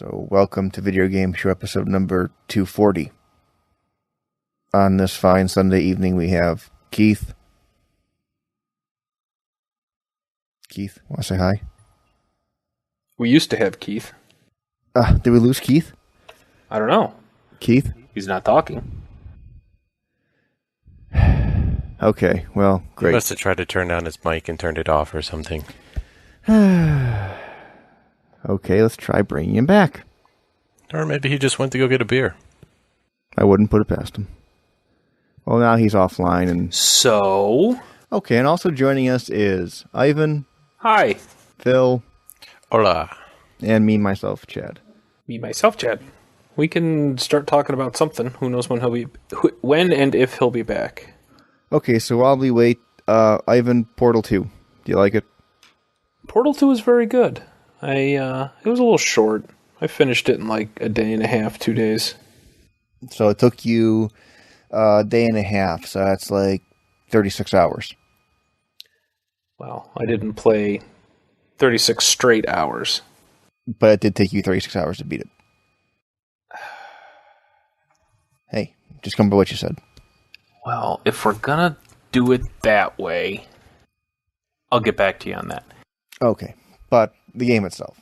So welcome to Video Game Show episode number 240. On this fine Sunday evening we have Keith. Keith, want to say hi? We used to have Keith. Did we lose Keith? I don't know. Keith? He's not talking. Okay, well, great. He must have tried to turn down his mic and turned it off or something. Okay, let's try bringing him back. Or maybe he just went to go get a beer. I wouldn't put it past him. Well, now he's offline and... So? Okay, and also joining us is Ivan. Hi. Phil. Hola. And me, myself, Chad. Me, myself, Chad. We can start talking about something. Who knows when and if he'll be back. Okay, so while we wait, Ivan, Portal 2. Do you like it? Portal 2 is very good. It was a little short. I finished it in like a day and a half, 2 days. So it took you a day and a half, so that's like 36 hours. Well, I didn't play 36 straight hours. But it did take you 36 hours to beat it. Hey, just come by what you said. Well, if we're gonna do it that way, I'll get back to you on that. Okay, but the game itself.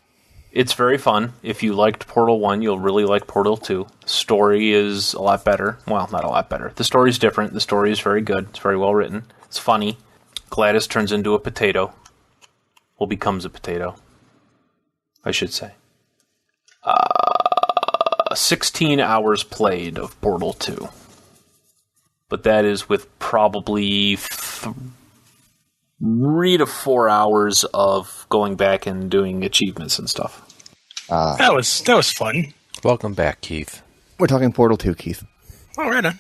It's very fun. If you liked Portal 1, you'll really like Portal 2. The story is a lot better. Well, not a lot better. The story's different. The story is very good. It's very well written. It's funny. Gladys turns into a potato. Well, becomes a potato, I should say. 16 hours played of Portal 2. But that is with probably 3 to 4 hours of going back and doing achievements and stuff. That was fun. Welcome back, Keith. We're talking Portal 2, Keith. Oh, right on.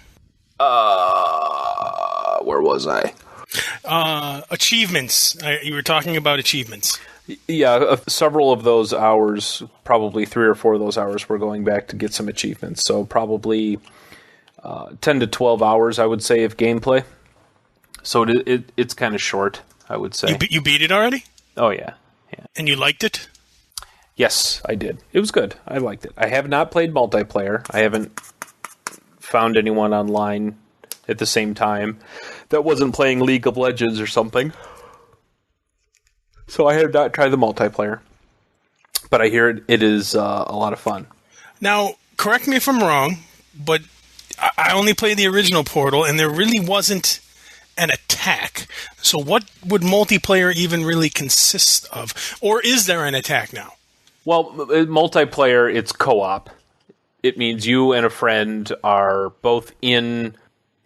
Where was I? Achievements. You were talking about achievements. Yeah, several of those hours, probably 3 or 4 of those hours, were going back to get some achievements. So probably 10 to 12 hours, I would say, of gameplay. So it's kind of short, I would say. You beat it already? Oh, yeah. And you liked it? Yes, I did. It was good. I liked it. I have not played multiplayer. I haven't found anyone online at the same time that wasn't playing League of Legends or something. So I have not tried the multiplayer. But I hear it is a lot of fun. Now, correct me if I'm wrong, but I only played the original Portal, and there really wasn't an attack. So what would multiplayer even really consist of? Or is there an attack now? Well, multiplayer, it's co-op. It means you and a friend are both in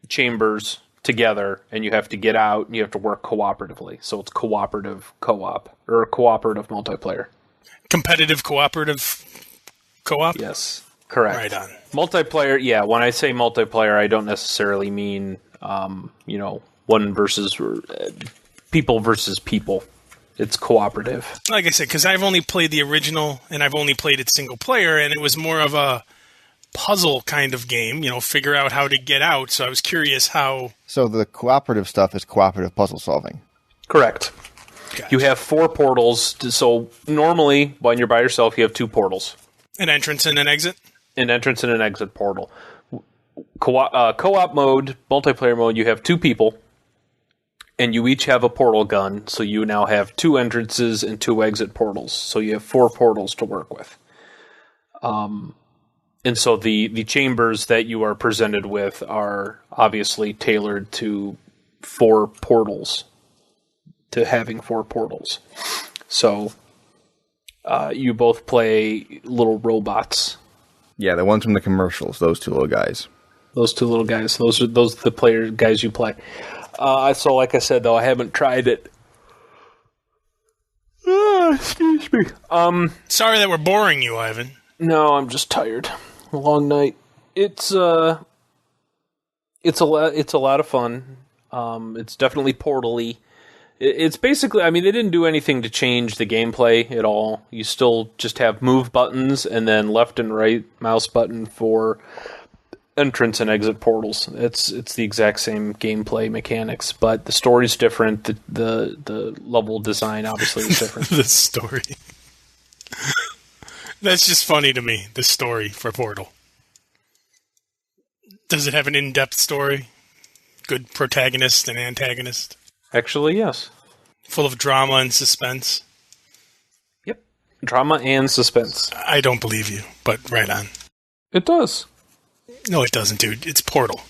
chambers together, and you have to get out, and you have to work cooperatively. So it's cooperative co-op, or cooperative multiplayer. Competitive cooperative co-op? Yes, correct. Right on. Multiplayer, yeah, when I say multiplayer, I don't necessarily mean, one versus people versus people. It's cooperative. Like I said, because I've only played the original, and I've only played it single player, and it was more of a puzzle kind of game, figure out how to get out. So I was curious how... So the cooperative stuff is cooperative puzzle solving. Correct. Gotcha. You have 4 portals. So normally, when you're by yourself, you have 2 portals. An entrance and an exit? An entrance and an exit portal. Co-op mode, multiplayer mode, you have 2 people, and you each have a portal gun, so you now have 2 entrances and 2 exit portals. So you have 4 portals to work with. And so the chambers that you are presented with are obviously tailored to 4 portals, to having 4 portals. So you both play little robots. Yeah, the ones from the commercials, those 2 little guys. Those 2 little guys. Those are the guys you play. So like I said, though, I haven't tried it. Excuse me. Sorry that we're boring you, Ivan. No, I'm just tired. A long night. It's a lot of fun. It's definitely Portal-y. It's basically, they didn't do anything to change the gameplay at all. You still just have move buttons and then left and right mouse button for entrance and exit portals. It's the exact same gameplay mechanics, but the story's different. The level design obviously is different. The story. That's just funny to me, the story for Portal. Does it have an in-depth story? Good protagonist and antagonist? Actually, yes. Full of drama and suspense? Yep. Drama and suspense. I don't believe you, but right on. It does. No, it doesn't, dude. It's Portal.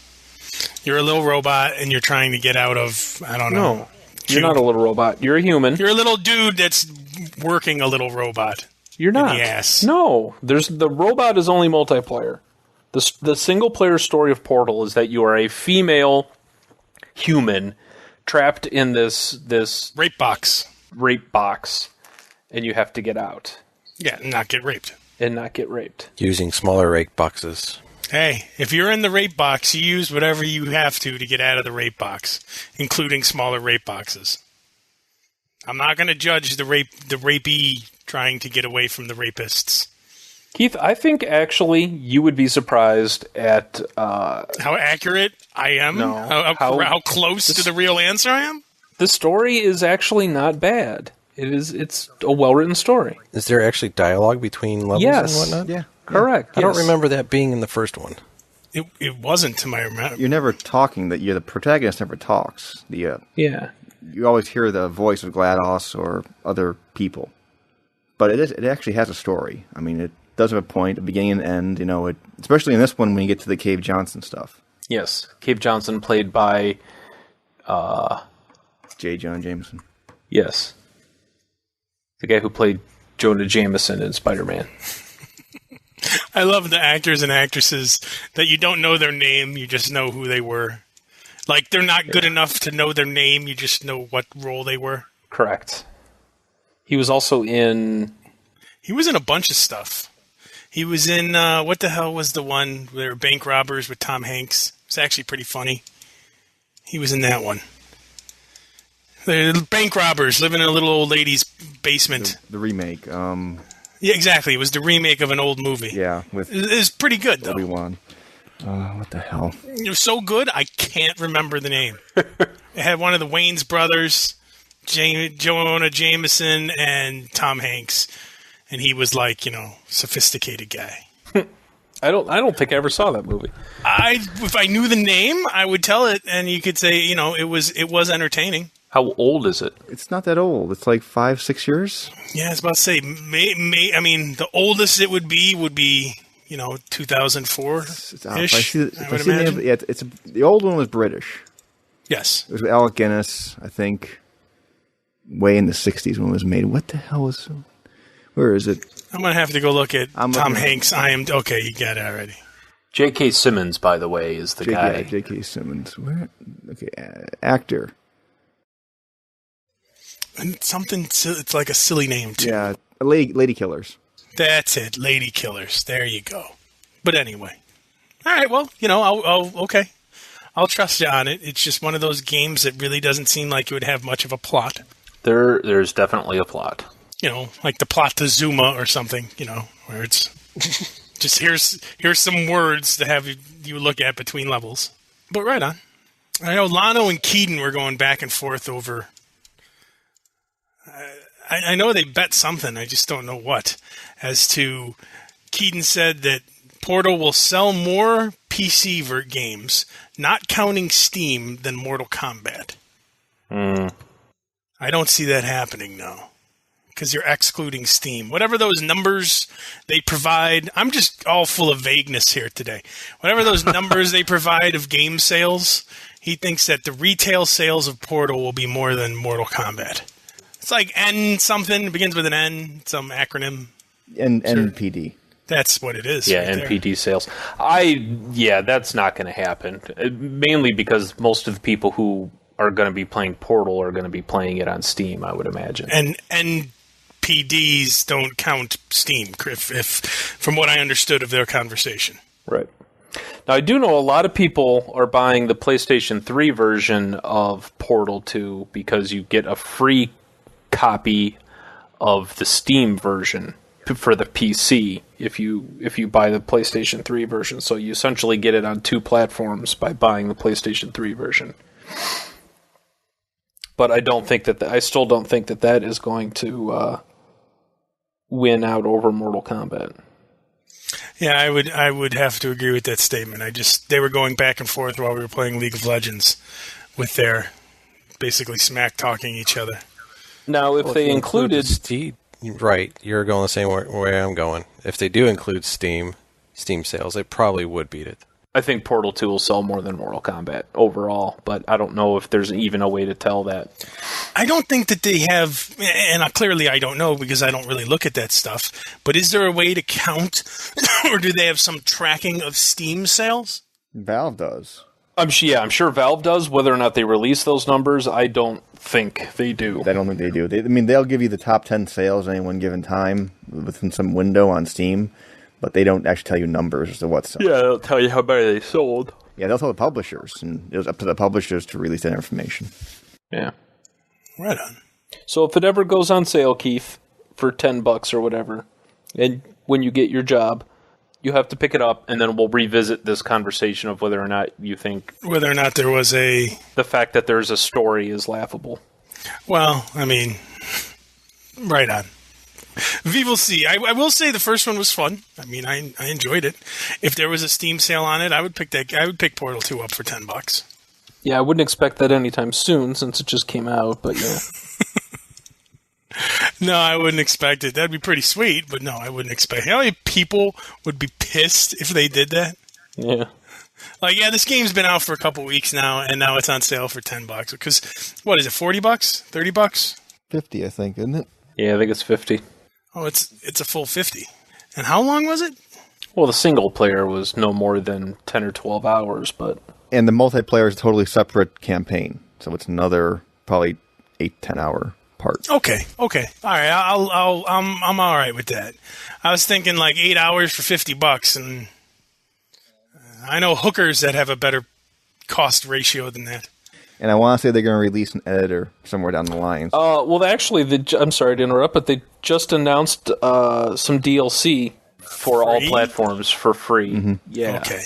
You're a little robot, and you're trying to get out of, I don't know. No, you're not a little robot. You're a human. You're a little dude that's working a little robot. You're not. In the ass. No, the robot is only multiplayer. The single player story of Portal is that you are a female human trapped in this Rape box. And you have to get out. Yeah, not get raped. And not get raped. Using smaller rape boxes. Hey, if you're in the rape box, you use whatever you have to get out of the rape box, including smaller rape boxes. I'm not going to judge the rapee trying to get away from the rapists. Keith, I think actually you would be surprised at how accurate I am. No, how close to the real answer I am. The story is actually not bad. It's a well-written story. Is there actually dialogue between levels and whatnot? Yeah. Correct. I don't remember that being in the first one. It wasn't to my remember. You're never talking. The protagonist never talks. Yeah. You always hear the voice of GLaDOS or other people. But it actually has a story. I mean, it does have a point, a beginning and end. You know, especially in this one when you get to the Cave Johnson stuff. Yes, Cave Johnson played by J. Jonah Jameson. Yes, the guy who played Jonah Jameson in Spider-Man. I love the actors and actresses that you don't know their name, you just know who they were. Like, they're not good enough to know their name, you just know what role they were. Correct. He was also in... He was in a bunch of stuff. He was in, what the hell was the one where they were bank robbers with Tom Hanks? It's actually pretty funny. He was in that one. The bank robbers living in a little old lady's basement. The remake. Yeah, exactly. It was the remake of an old movie. Yeah. It was pretty good, though. Obi-Wan. What the hell? It was so good, I can't remember the name. It had one of the Wayans brothers, Jonah Jameson, and Tom Hanks. And he was like, sophisticated guy. I don't think I ever saw that movie. If I knew the name, I would tell it, and you could say, it was entertaining. How old is it? It's not that old. It's like 5-6 years. Yeah, I was about to say, the oldest it would be 2004. The old one was British. Yes. It was Alec Guinness, I think, way in the 60s when it was made. What the hell is... Where is it? I'm going to have to go look at Tom Hanks. Okay, you got it already. J.K. Simmons, by the way, is the guy. Yeah, J.K. Simmons. Where? Okay, actor. And it's like a silly name, too. Yeah, Lady Killers. That's it, Lady Killers. There you go. But anyway. All right, well, okay. I'll trust you on it. It's just one of those games that really doesn't seem like it would have much of a plot. There's definitely a plot. Like the plot to Zuma or something, where it's just here's some words to have you look at between levels. But right on. I know Lano and Keaton were going back and forth over... I know they bet something, I just don't know what. As to, Keaton said that Portal will sell more PC games, not counting Steam, than Mortal Kombat. I don't see that happening, no. Because you're excluding Steam. Whatever those numbers they provide, I'm just all full of vagueness here today. Whatever those numbers they provide of game sales, he thinks that the retail sales of Portal will be more than Mortal Kombat. It's like N something, it begins with an N, some acronym. NPD. That's what it is. Yeah, right NPD there. sales. That's not going to happen. Mainly because most of the people who are going to be playing Portal are going to be playing it on Steam, I would imagine. And NPDs don't count Steam, if from what I understood of their conversation. Right. Now, I do know a lot of people are buying the PlayStation 3 version of Portal 2 because you get a free copy of the Steam version for the PC if you buy the PlayStation 3 version. So you essentially get it on two platforms by buying the PlayStation 3 version. But I still don't think that is going to win out over Mortal Kombat. Yeah, I would have to agree with that statement. They were going back and forth while we were playing League of Legends with their basically smack talking each other. Now, if they included Steam, right, you're going the same way I'm going. If they do include Steam sales, they probably would beat it. I think Portal 2 will sell more than Mortal Kombat overall, but I don't know if there's even a way to tell that. I don't think that they have, and clearly I don't know because I don't really look at that stuff, but is there a way to count, or do they have some tracking of Steam sales? Valve does. I'm sure Valve does. Whether or not they release those numbers, I don't think they do. I don't think they do. They'll give you the top 10 sales at any one given time within some window on Steam, but they don't actually tell you numbers as to what's sold. Yeah, they'll tell you how many they sold. Yeah, they'll tell the publishers, and it was up to the publishers to release that information. Yeah. Right on. So if it ever goes on sale, Keith, for $10 or whatever, and when you get your job, you have to pick it up, and then we'll revisit this conversation of whether or not you think... Whether or not there was the fact that there's a story is laughable. Well, I mean, right on. We will see. I will say the first one was fun. I mean, I enjoyed it. If there was a Steam sale on it, I would pick Portal 2 up for $10. Yeah, I wouldn't expect that anytime soon since it just came out, but yeah. No, I wouldn't expect it. That'd be pretty sweet, but no, I wouldn't expect it. How many people would be pissed if they did that? Yeah. Like, yeah, this game's been out for a couple weeks now, and now it's on sale for $10. Because, what is it, $40? $30? 50, I think, isn't it? Yeah, I think it's 50. Oh, it's a full 50. And how long was it? Well, the single player was no more than 10 or 12 hours, but... And the multiplayer is a totally separate campaign, so it's another probably 8-10 hour part. Okay. All right, I'm all right with that. I was thinking like 8 hours for $50, and I know hookers that have a better cost ratio than that. And I want to say they're going to release an editor somewhere down the line. Well, actually, I'm sorry to interrupt, but they just announced some DLC for all platforms for free. Mm-hmm. Yeah. Okay.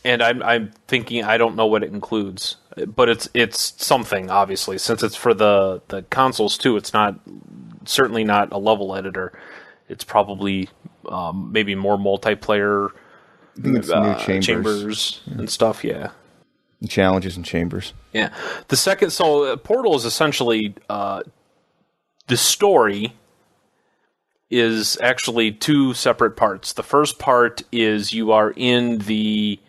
And I'm thinking, I don't know what it includes, but it's something, obviously, since it's for the consoles too. It's certainly not a level editor. It's probably maybe more multiplayer. I think it's new chambers and stuff. Yeah. Challenges and chambers. Yeah. The second, Portal is essentially the story is actually two separate parts. The first part is you are in the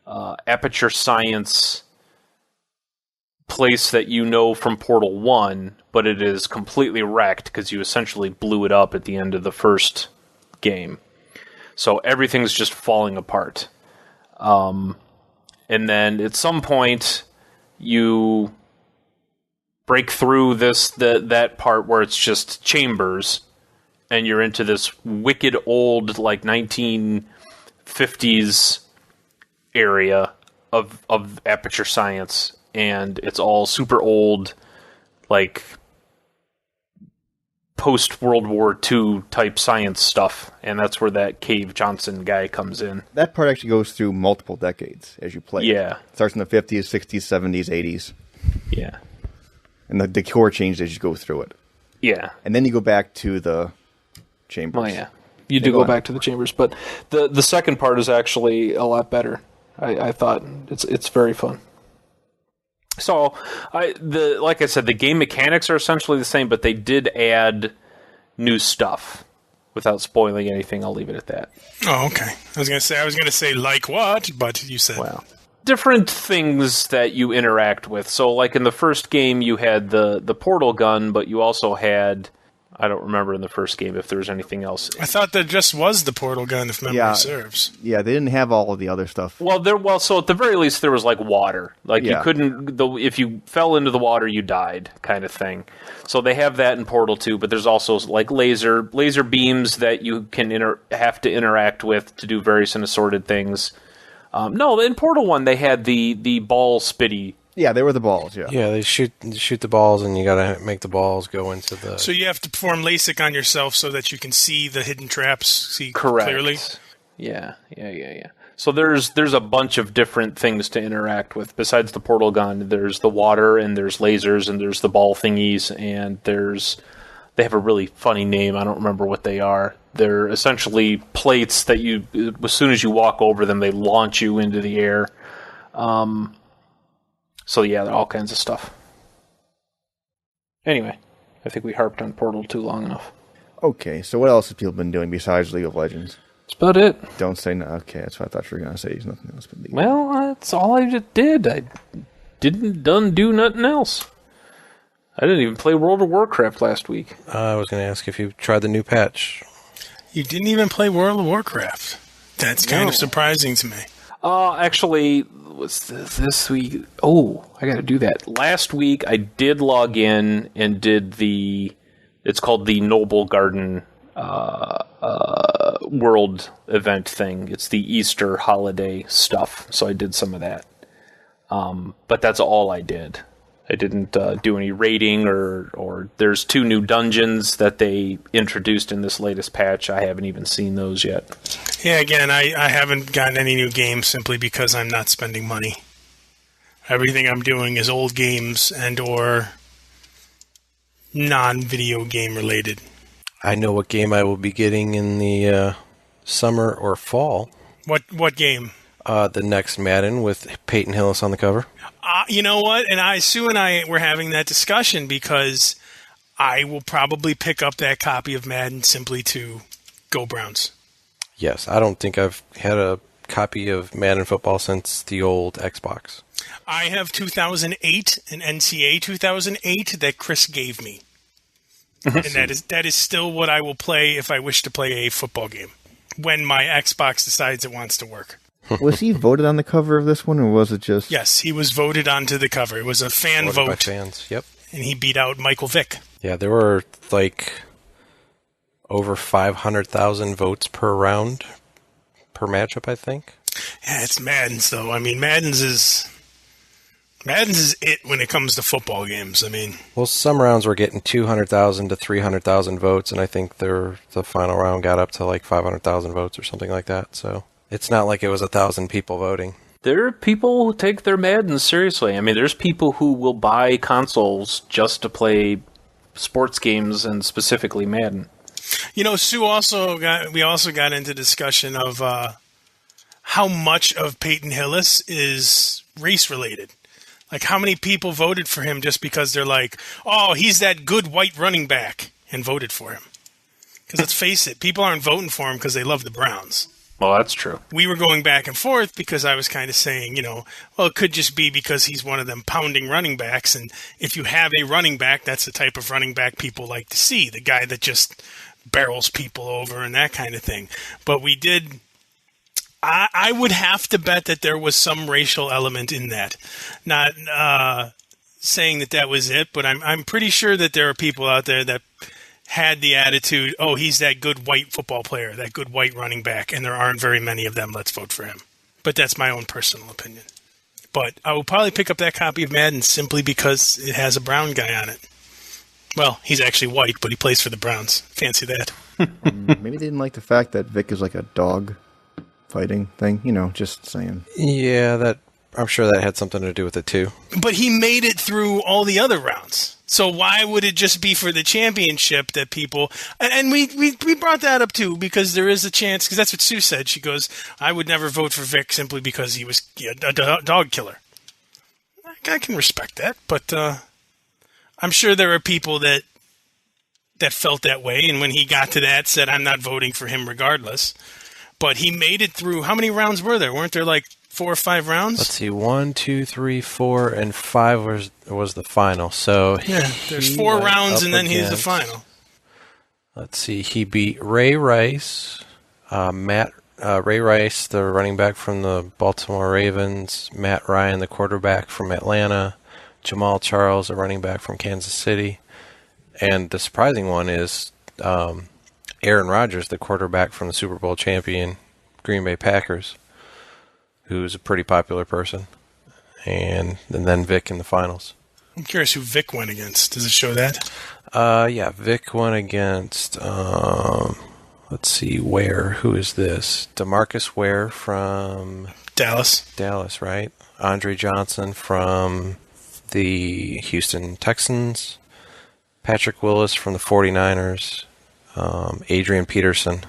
Aperture Science place that you know from Portal 1, but it is completely wrecked because you essentially blew it up at the end of the first game. So everything's just falling apart. And then at some point, you break through that part where it's just chambers, and you're into this wicked old, like 1950s area of Aperture Science, and it's all super old, like post-World War II type science stuff, and that's where that Cave Johnson guy comes in. That part actually goes through multiple decades as you play. Yeah. It starts in the 50s, 60s, 70s, 80s. Yeah. And the decor changes as you go through it. Yeah. And then you go back to the chambers. Oh, yeah. You do go back to the chambers, but the second part is actually a lot better. I thought it's very fun. So, like I said, the game mechanics are essentially the same, but they did add new stuff. Without spoiling anything, I'll leave it at that. Oh, okay. I was gonna say like what, but you said different things that you interact with. So, like in the first game, you had the portal gun, but you also had, I don't remember in the first game if there was anything else. I thought that just was the portal gun, if memory serves. Yeah, they didn't have all of the other stuff. So at the very least, there was like water. Like you couldn't, if you fell into the water, you died, kind of thing. So they have that in Portal 2, but there's also like laser beams that you can have to interact with to do various and assorted things. No, in Portal 1, they had the ball spitty. Yeah, they were the balls, yeah. Yeah, they shoot the balls, and you gotta make the balls go into the... So you have to perform LASIK on yourself so that you can see the hidden traps, clearly? Yeah. So there's a bunch of different things to interact with. Besides the portal gun, there's the water, and there's lasers, and there's the ball thingies, and there's They have a really funny name. I don't remember what they are. They're essentially plates that you, as soon as you walk over them, they launch you into the air. So yeah, they're all kinds of stuff. Anyway, I think we harped on Portal 2 long enough. Okay, so what else have people been doing besides League of Legends? That's about it. Don't say no. Okay, that's what I thought you were going to say. There's nothing else but League. Well, that's all I just did. I didn't do nothing else. I didn't even play World of Warcraft last week. I was going to ask if you tried the new patch. You didn't even play World of Warcraft. That's kind of surprising to me. Actually, was this week? Oh, I got to do that. Last week, I did log in and did it's called the Noble Garden World event thing. It's the Easter holiday stuff, so I did some of that. But that's all I did. I didn't do any raiding or there's 2 new dungeons that they introduced in this latest patch. I haven't even seen those yet. Yeah, again, I haven't gotten any new games simply because I'm not spending money. Everything I'm doing is old games and or non-video game related. I know what game I will be getting in the summer or fall. What game? The next Madden with Peyton Hillis on the cover. You know what? And Sue and I were having that discussion because I will probably pick up that copy of Madden simply to go Browns. Yes, I don't think I've had a copy of Madden football since the old Xbox. I have 2008, an NCAA 2008 that Chris gave me. And that is still what I will play if I wish to play a football game when my Xbox decides it wants to work. Was he voted on the cover of this one, or was it just... Yes, he was voted onto the cover. It was a fan Voted vote. by fans, yep. And he beat out Michael Vick. Yeah, there were over 500,000 votes per round, per matchup, I think. Yeah, it's Madden's, though. I mean, Madden's is it when it comes to football games. I mean... Well, some rounds were getting 200,000 to 300,000 votes, and I think the final round got up to 500,000 votes or something like that, so... It's not like it was 1,000 people voting. There are people who take their Madden seriously. I mean, there's people who will buy consoles just to play sports games and specifically Madden. You know, Sue we also got into discussion of how much of Peyton Hillis is race related. Like how many people voted for him just because they're like, oh, he's that good white running back, and voted for him. Because let's face it, people aren't voting for him because they love the Browns. Well, that's true. We were going back and forth because I was kind of saying, well, it could just be because he's one of them pounding running backs. And if you have a running back, that's the type of running back people like to see. The guy that just barrels people over and that kind of thing. But we did... I would have to bet that there was some racial element in that. Not saying that was it, but I'm pretty sure that there are people out there that had the attitude, oh, he's that good white football player, that good white running back, and there aren't very many of them, let's vote for him. But that's my own personal opinion. But I will probably pick up that copy of Madden simply because it has a brown guy on it. Well, he's actually white, but he plays for the Browns. Fancy that. Maybe they didn't like the fact that Vic is like a dog fighting thing, just saying. Yeah, I'm sure that had something to do with it too. But he made it through all the other rounds. So why would it just be for the championship that people... And we brought that up, too, because there is a chance... Because that's what Sue said. She goes, I would never vote for Vic simply because he was a dog killer. I can respect that, but I'm sure there are people that felt that way, and when he got to that, said, I'm not voting for him regardless. But he made it through... How many rounds were there? Weren't there 4 or 5 rounds? Let's see, 1, 2, 3, 4, and 5 was the final. So yeah, there's 4 rounds, and then he's the final. Let's see, he beat Ray Rice, Ray Rice, the running back from the Baltimore Ravens, Matt Ryan, the quarterback from Atlanta, Jamal Charles, the running back from Kansas City, and the surprising one is Aaron Rodgers, the quarterback from the Super Bowl champion Green Bay Packers, who's a pretty popular person, and then Vic in the finals. I'm curious who Vic went against. Does it show that? Yeah, Vic went against, let's see, who is this? DeMarcus Ware from... Dallas, right? Andre Johnson from the Houston Texans, Patrick Willis from the 49ers. Adrian Peterson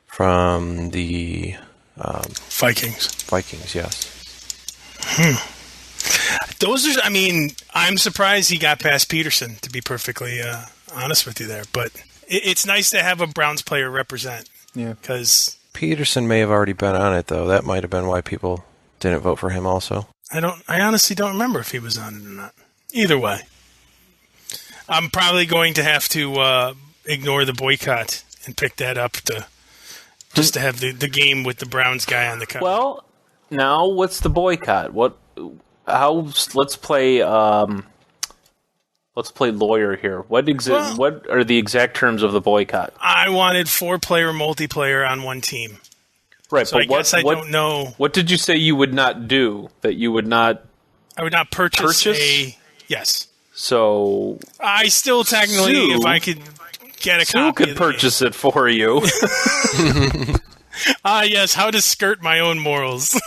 from the Vikings, yes. Those are, I mean, I'm surprised he got past Peterson, to be perfectly honest with you there. But it's nice to have a Browns player represent. Yeah. Because Peterson may have already been on it, though. That might have been why people didn't vote for him also. I honestly don't remember if he was on it or not. Either way, I'm probably going to have to ignore the boycott and pick that up just to have the game with the Browns guy on the cover. Well, now what's the boycott? Let's play lawyer here. What are the exact terms of the boycott? I wanted 4-player multiplayer on one team. Right, so but I don't know. What did you say you would not do? That you would not? I would not purchase? Yes. So I still technically, if I could get a copy, Sue could purchase it for you. Yes. How to skirt my own morals.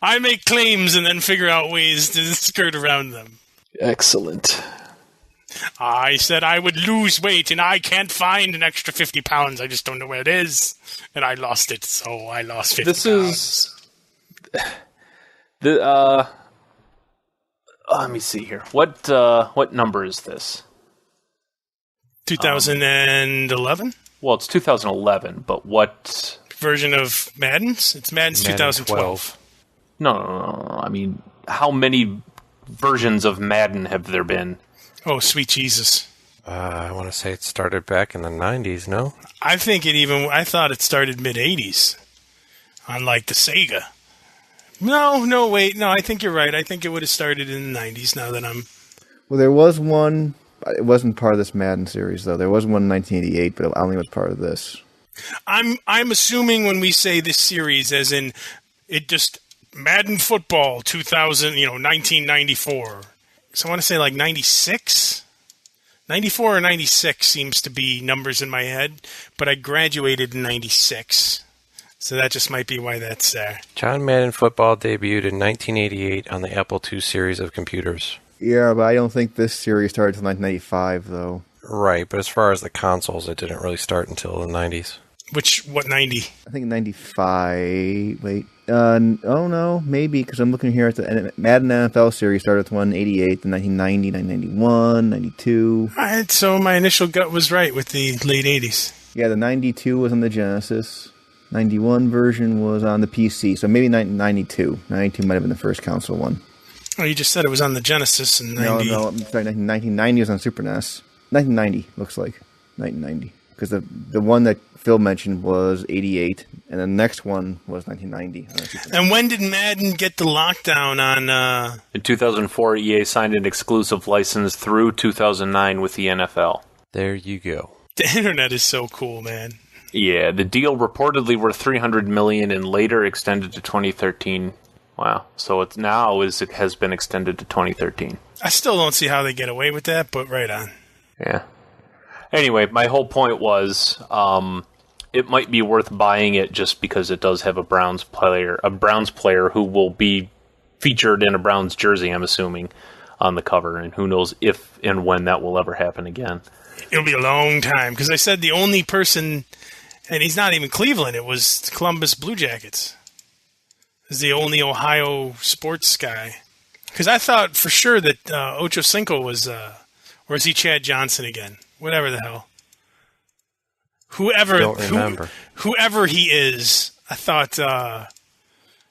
I make claims and then figure out ways to skirt around them. Excellent. I said I would lose weight, and I can't find an extra 50 pounds. I just don't know where it is. And I lost it, so I lost 50 pounds. Let me see here. What number is this? 2011? Well, it's 2011, but what version of Madden's? It's Madden's 2012. No. I mean, how many versions of Madden have there been? Oh, sweet Jesus. I want to say it started back in the 90s, no? I thought it started mid-80s on, like, the Sega. No, wait. No, I think you're right. I think it would have started in the 90s now that I'm... Well, there was one... It wasn't part of this Madden series, though. There was one in 1988, but I don't think it was part of this. I'm assuming when we say this series, as in, it just... Madden Football 1994. So I want to say like 96? 94 or 96 seems to be numbers in my head, but I graduated in 96. So that just might be why that's there. John Madden Football debuted in 1988 on the Apple II series of computers. Yeah, but I don't think this series started until 1995, though. Right, but as far as the consoles, it didn't really start until the 90s. What 90? I think 95. Wait. Oh, no. Maybe, because I'm looking here at the Madden NFL series started with 188, then 1990, 1991, 92. All right, so my initial gut was right with the late 80s. Yeah, the 92 was on the Genesis. 91 version was on the PC, so maybe 92. 92 might have been the first console one. Oh, you just said it was on the Genesis in 90. No, I'm sorry, 1990 was on Super NES. 1990, looks like. 1990. Because the one that Phil mentioned was 88, and the next one was 1990. And when did Madden get the lockdown on... In 2004, EA signed an exclusive license through 2009 with the NFL. There you go. The internet is so cool, man. Yeah, the deal reportedly worth $300 million and later extended to 2013. Wow. So it has been extended to 2013. I still don't see how they get away with that, but right on. Yeah. Anyway, my whole point was it might be worth buying it just because it does have a Browns player who will be featured in a Browns jersey, I'm assuming, on the cover, and who knows if and when that will ever happen again. It'll be a long time, because I said the only person, and he's not even Cleveland, it was Columbus Blue Jackets. Is the only Ohio sports guy. Because I thought for sure that Ocho Cinco was, or is he Chad Johnson again? Whatever the hell. Whoever he is, I thought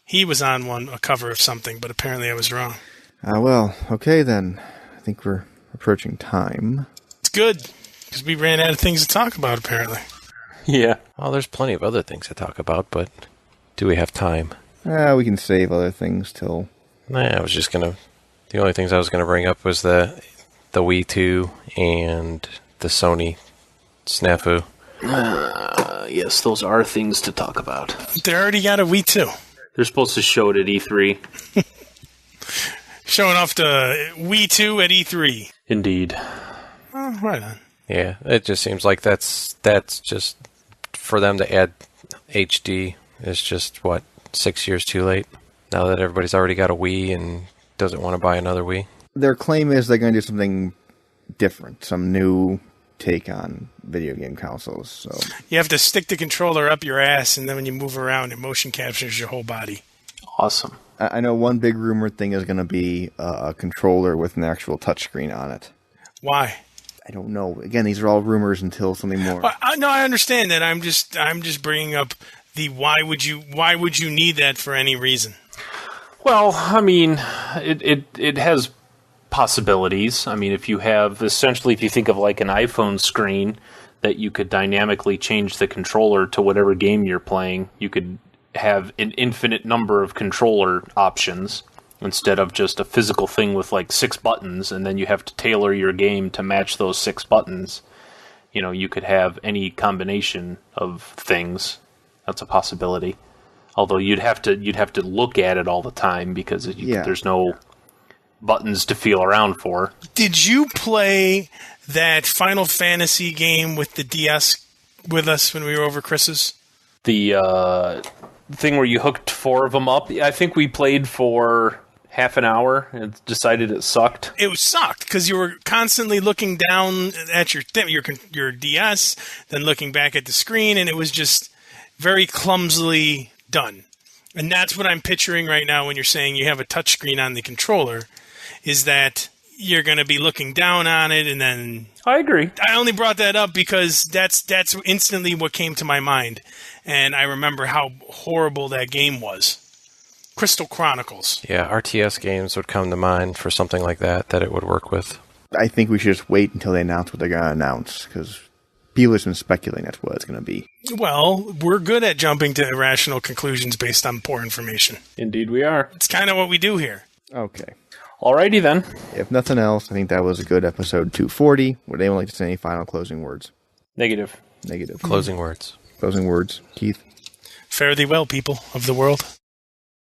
he was on a cover of something, but apparently I was wrong. Well, okay then. I think we're approaching time. It's good, because we ran out of things to talk about, apparently. Yeah. Well, there's plenty of other things to talk about, but do we have time? We can save other things till... The only things I was going to bring up was the Wii 2 and the Sony snafu. Yes, those are things to talk about. They already got a Wii 2. They're supposed to show it at E3. Showing off the Wii 2 at E3. Indeed. Oh, right on. Yeah, it just seems like that's just for them to add HD is just 6 years too late. Now that everybody's already got a Wii and doesn't want to buy another Wii. their claim is they're going to do something different, some new take on video game consoles. So you have to stick the controller up your ass, and then when you move around, it motion captures your whole body. Awesome. I know one big rumored thing is going to be a controller with an actual touchscreen on it. Why? I don't know. Again, these are all rumors until something more. Well, I understand that. I'm just bringing up the why would you need that for any reason? Well, I mean, it has possibilities. I mean, if you think of like an iPhone screen that you could dynamically change the controller to whatever game you're playing, you could have an infinite number of controller options instead of just a physical thing with like 6 buttons, and then you have to tailor your game to match those 6 buttons. You know, you could have any combination of things. That's a possibility. Although you'd have to look at it all the time because there's no buttons to feel around for. Did you play that Final Fantasy game with the DS with us when we were over Chris's? The thing where you hooked 4 of them up? I think we played for half an hour and decided it sucked. It sucked because you were constantly looking down at your DS, then looking back at the screen, and it was just very clumsily done. And that's what I'm picturing right now when you're saying you have a touchscreen on the controller, is that you're going to be looking down on it, and then... I agree. I only brought that up because that's instantly what came to my mind. And I remember how horrible that game was. Crystal Chronicles. Yeah, RTS games would come to mind for something like that it would work with. I think we should just wait until they announce what they're going to announce, because people have been speculating that's what it's going to be. Well, we're good at jumping to irrational conclusions based on poor information. Indeed we are. It's kind of what we do here. Okay. Alrighty then. If nothing else, I think that was a good episode 240. Would anyone like to say any final closing words? Negative. Closing words. Closing words. Keith? Fare thee well, people of the world.